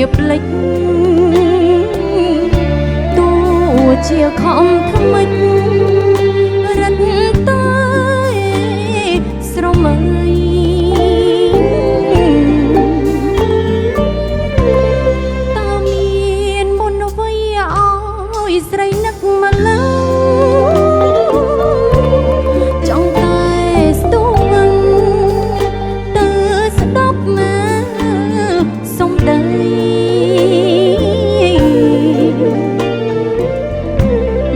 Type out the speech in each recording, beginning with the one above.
បលិចទោះជាខំថ្មិចរត់តែស្រមៃតើមានមុនអ្វីឲ្យស្រីនឹកមកលើចង់តែស្ទូងទៅស្ដាប់មកសុំដី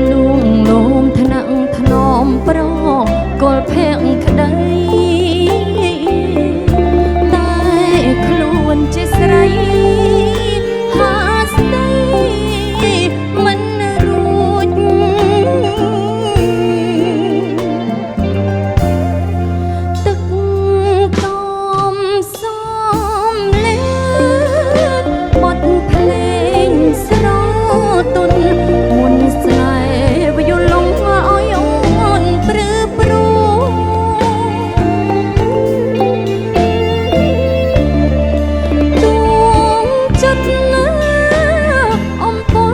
លួងលោមថ្នាក់ថ្នមប្រកលភ័ក្រក្ដីតែខ្លួនជាស្រីហាស្ដីមិនរួចទឹកកំសំលេងបទភ្លេងស្រទន់មុនស្នេហ៍វាយលំឲ្យអូនព្រឺព្រោះទួងចិត្តណាអំពើ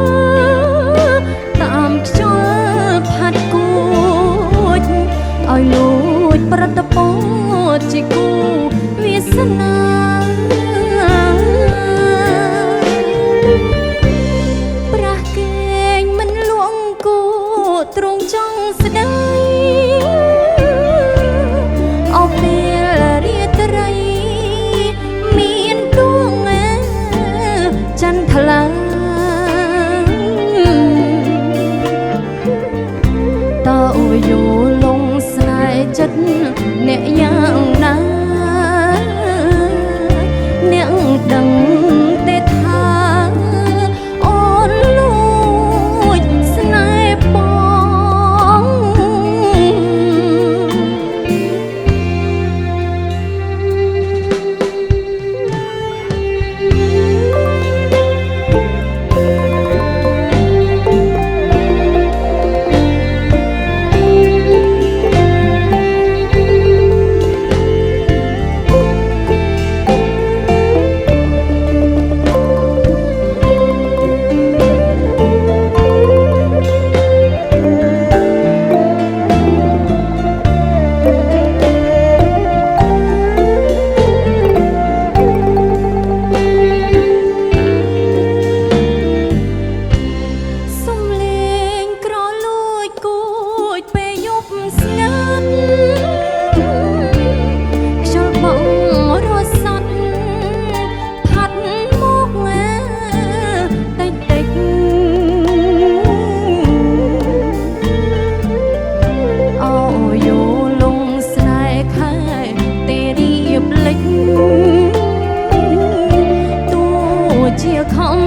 តាមខ្យល់ផាត់គួចឲ្យលួចប្រតពោជាគូវាសនាប្រះកែងមិនលួងគូទ្រង់ចង់ស្ដីអោពេលរាត្រីមានដួងចន្ទថ្លាតើអូយយោលងស្នេហ៍ចិត្តអ្នកយ៉ាងណាអ្នកដឹងទេថាអូនលួចស្នេហ៍បងជាខំ